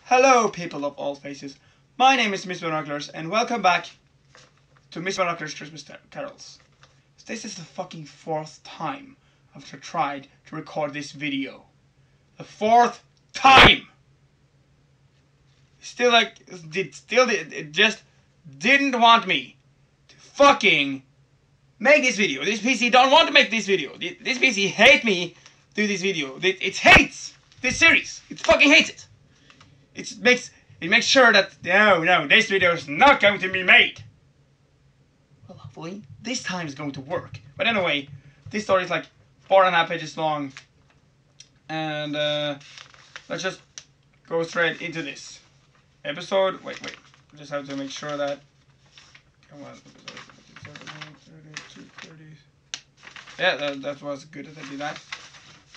Hello, people of all faces. My name is Miss Binoculars, and welcome back to Miss Binoculars Christmas Carols. This is the fucking fourth time I've tried to record this video. The fourth time! It just didn't want me to fucking make this video. This PC don't want to make this video. This PC hate me do this video. It hates this series. It fucking hates it. It makes sure that no, this video is not going to be made. Well, hopefully this time is going to work. But anyway, this story is like 4.5 pages long, and let's just go straight into this episode. Wait, I just have to make sure that. Come on, episode 30. Yeah, that was good that I did that.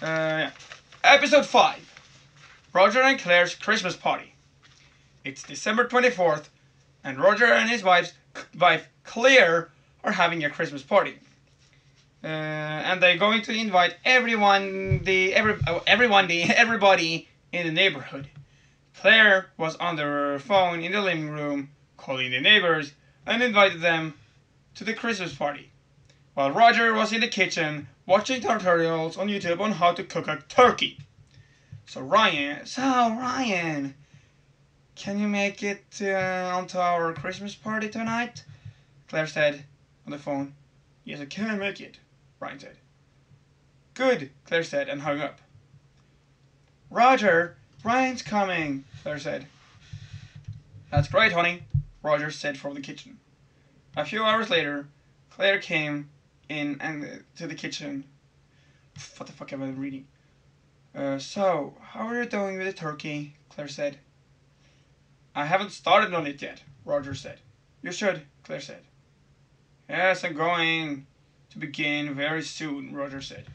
Yeah. Episode 5. Roger and Claire's Christmas party. It's December 24th, and Roger and his wife Clair are having a Christmas party. And they're going to invite everybody in the neighborhood. Claire was on their phone in the living room, calling the neighbors, and invited them to the Christmas party, while Roger was in the kitchen watching tutorials on YouTube on how to cook a turkey. So Ryan, can you make it onto our Christmas party tonight? Claire said on the phone. Yes, I can make it, Ryan said. Good, Claire said and hung up. Roger, Ryan's coming, Claire said. That's great, honey, Roger said from the kitchen. A few hours later, Claire came in to the kitchen. What the fuck am I reading? So, how are you doing with the turkey? Claire said. I haven't started on it yet, Roger said. You should, Claire said. Yes, I'm going to begin very soon, Roger said.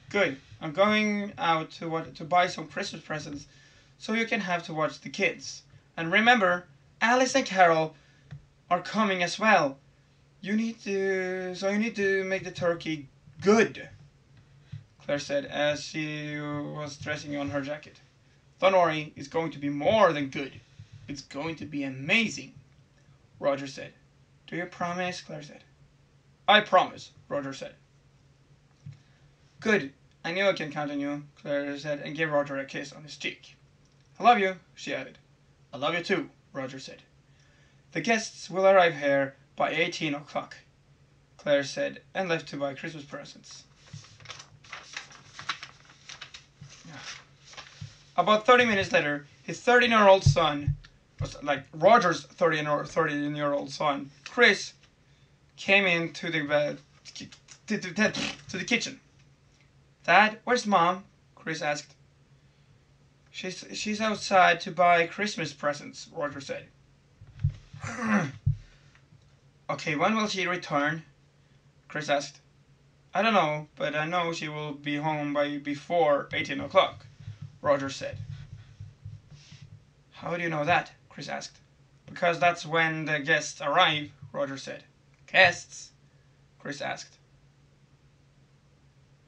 Good, I'm going out to buy some Christmas presents so you can have to watch the kids. And remember, Alice and Carol are coming as well. You need to make the turkey good, Claire said as she was dressing on her jacket. Don't worry, it's going to be more than good. It's going to be amazing, Roger said. Do you promise? Claire said. I promise, Roger said. Good, I knew I can count on you, Claire said and gave Roger a kiss on his cheek. I love you, she added. I love you too, Roger said. The guests will arrive here by 18 o'clock, Claire said and left to buy Christmas presents. About 30 minutes later, his 13-year-old son, Roger's 13-year-old son, Chris, came into the kitchen. Dad, where's Mom? Chris asked. She's outside to buy Christmas presents, Roger said. Okay, when will she return? Chris asked. I don't know, but I know she will be home before 18 o'clock. Roger said. How do you know that? Chris asked. Because that's when the guests arrive, Roger said. Guests? Chris asked.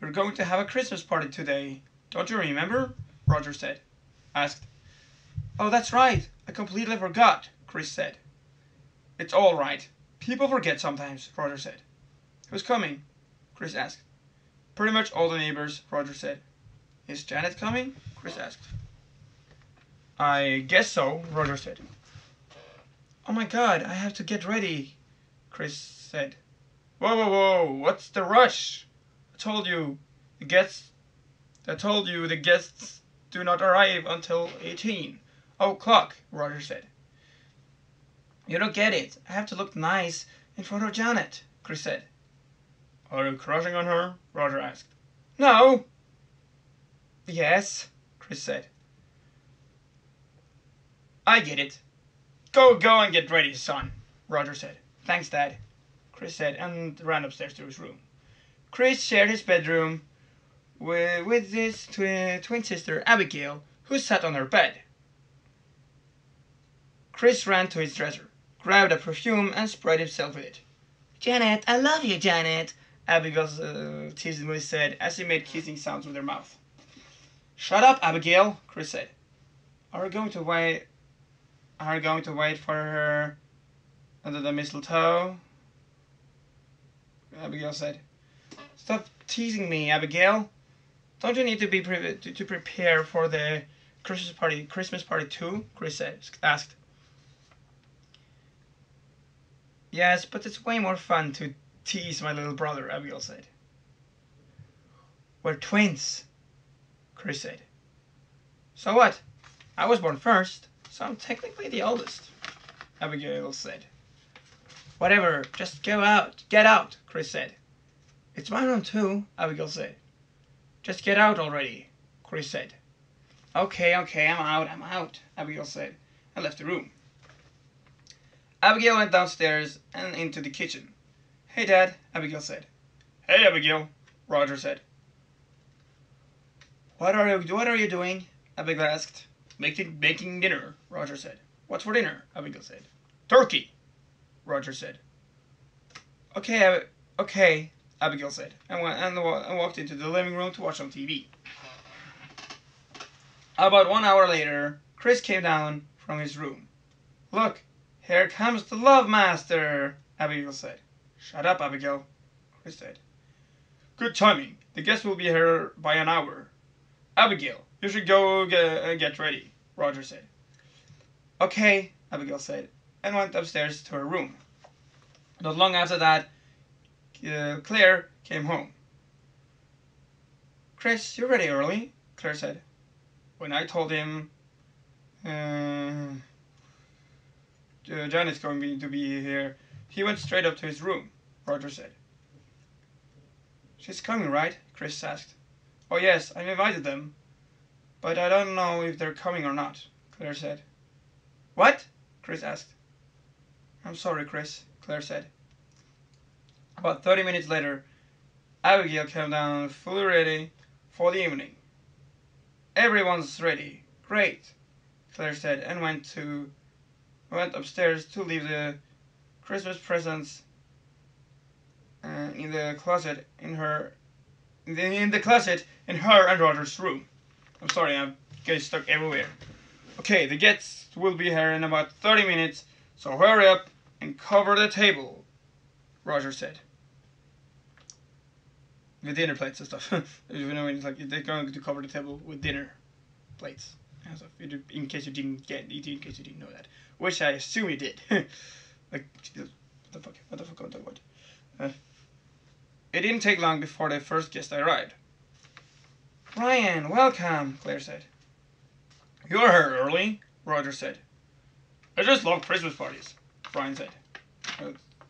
We're going to have a Christmas party today. Don't you remember? Roger asked. Oh, that's right. I completely forgot, Chris said. It's all right. People forget sometimes, Roger said. Who's coming? Chris asked. Pretty much all the neighbors, Roger said. Is Janet coming? Chris asked. I guess so, Roger said. Oh my god, I have to get ready, Chris said. Whoa, what's the rush? I told you the guests do not arrive until 18 o'clock, Roger said. You don't get it. I have to look nice in front of Janet, Chris said. Are you crushing on her? Roger asked. No. Yes, Chris said. I get it. Go and get ready, son, Roger said. Thanks, Dad, Chris said and ran upstairs to his room. Chris shared his bedroom with his twin sister, Abigail, who sat on her bed. Chris ran to his dresser, grabbed a perfume and sprayed himself with it. Janet, I love you, Janet, Abigail teasingly said as she made kissing sounds with her mouth. Shut up, Abigail, Chris said. Are we going to wait? Are we going to wait for her under the mistletoe? Abigail said. Stop teasing me, Abigail. Don't you need to be to prepare for the Christmas party too? Chris asked. Yes, but it's way more fun to tease my little brother, Abigail said. We're twins, Chris said. So what? I was born first, so I'm technically the oldest, Abigail said. Whatever, just go out. Get out, Chris said. It's my room too, Abigail said. Just get out already, Chris said. Okay, I'm out, Abigail said, and left the room. Abigail went downstairs and into the kitchen. Hey, Dad, Abigail said. Hey, Abigail, Roger said. What are you doing? Abigail asked. Making dinner, Roger said. What's for dinner? Abigail said. Turkey, Roger said. Okay, Abigail said, and walked into the living room to watch some TV. About 1 hour later, Chris came down from his room. Look, here comes the Love Master, Abigail said. Shut up, Abigail, Chris said. Good timing. The guest will be here by an hour. Abigail, you should go get ready, Roger said. Okay, Abigail said, and went upstairs to her room. Not long after that, Claire came home. Chris, you're ready early, Claire said. When I told him Janet's going to be here, he went straight up to his room, Roger said. She's coming, right? Chris asked. Oh yes, I invited them, but I don't know if they're coming or not, Claire said. What? Chris asked. I'm sorry, Chris, Claire said. About 30 minutes later, Abigail came down fully ready for the evening. Everyone's ready. Great, Claire said, and went upstairs to leave the Christmas presents in the closet in her and Roger's room. I'm sorry, I'm getting stuck everywhere. Okay, the guests will be here in about 30 minutes, so hurry up and cover the table, Roger said. With dinner plates and stuff. You know, it's like they're going to cover the table with dinner plates and stuff. In case you didn't know that, which I assume you did. Like, what the fuck am I talking about? It didn't take long before the first guest arrived. Ryan, welcome, Claire said. You're here early, Roger said. I just love Christmas parties, Brian said.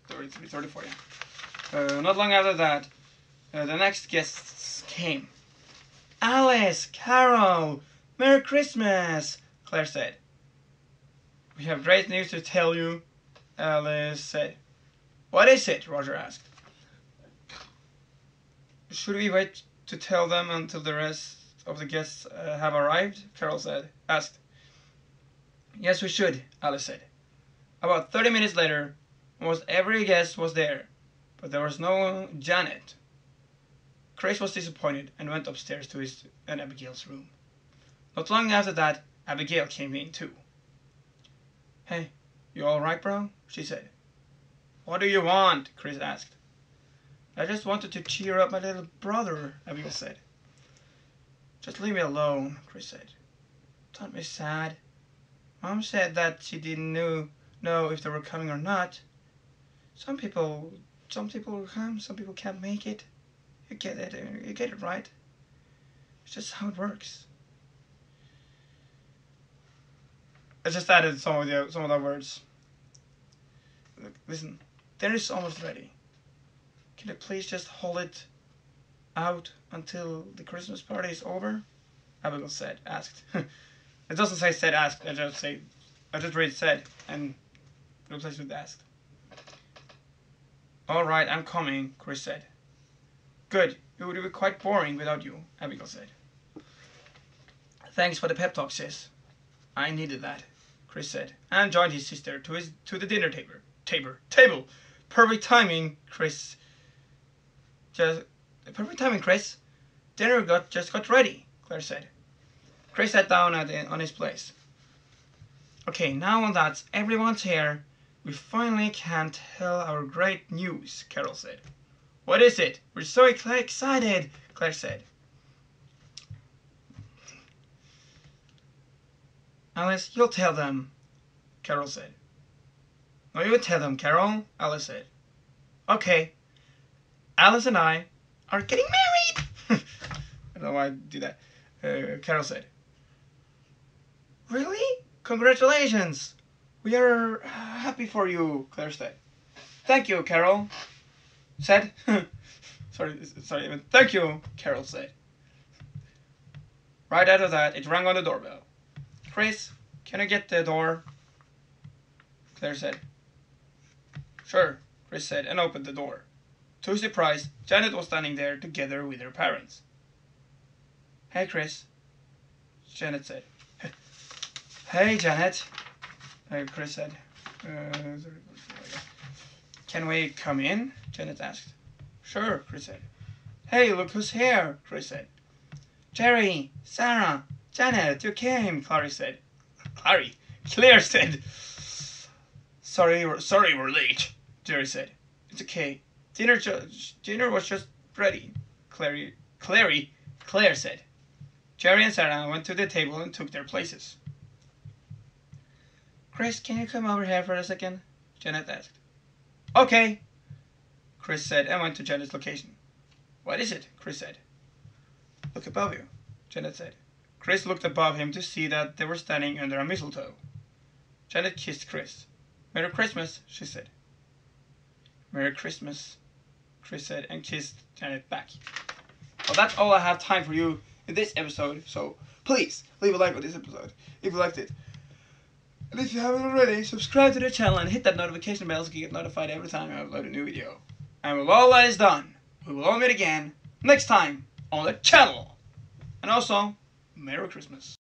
34, yeah. Not long after that, the next guests came. Alice, Carol, Merry Christmas, Claire said. We have great news to tell you, Alice said. What is it? Roger asked. Should we wait to tell them until the rest of the guests have arrived? Carol asked. Yes, we should, Alice said. About 30 minutes later, almost every guest was there, but there was no Janet. Chris was disappointed and went upstairs to his and Abigail's room. Not long after that, Abigail came in too. Hey, you alright, bro? She said. What do you want? Chris asked. I just wanted to cheer up my little brother, Abigail said. Just leave me alone, Chris said. Don't be sad. Mom said that she didn't know if they were coming or not. Some people will come, some people can't make it. You get it right. It's just how it works. I just added some of the words. Look, listen, dinner is almost ready. Can you please just hold it out until the Christmas party is over? Abigail asked. It doesn't say said asked, I just read said and replaced with asked. Alright, I'm coming, Chris said. Good, it would be quite boring without you, Abigail said. Thanks for the pep talk, sis. I needed that, Chris said, and joined his sister to the dinner table. Perfect timing, Chris. Perfect timing, Chris. Dinner just got ready, Claire said. Chris sat down on his place. Okay, now that everyone's here, we finally can tell our great news, Carol said. What is it? We're so excited, Claire said. Alice, you'll tell them, Carol said. No, you tell them, Carol, Alice said. Okay, Alice and I are getting married. I don't know why I do that. Carol said. Really? Congratulations! We are happy for you, Claire said. Thank you, Carol said. sorry, thank you, Carol said. Right after that, it rang on the doorbell. Chris, can I get the door? Claire said. Sure, Chris said, and opened the door. To his surprise, Janet was standing there together with her parents. Hey, Chris, Janet said. Hey, Janet, Chris said. Can we come in? Janet asked. Sure, Chris said. Hey, look who's here, Chris said. Jerry, Sarah, Janet, you came, Claire said. Claire said. Sorry, we're late, Jerry said. It's okay. Dinner was just ready, Claire said. Jerry and Sarah went to the table and took their places. Chris, can you come over here for a second? Janet asked. Okay, Chris said and went to Janet's location. What is it? Chris said. Look above you, Janet said. Chris looked above him to see that they were standing under a mistletoe. Janet kissed Chris. Merry Christmas, she said. Merry Christmas, Chris said and kissed Janet back. Well, that's all I have time for you in this episode, so please leave a like on this episode if you liked it. And if you haven't already, subscribe to the channel and hit that notification bell so you get notified every time I upload a new video. And with all that is done, we will all meet again next time on the channel. And also, Merry Christmas.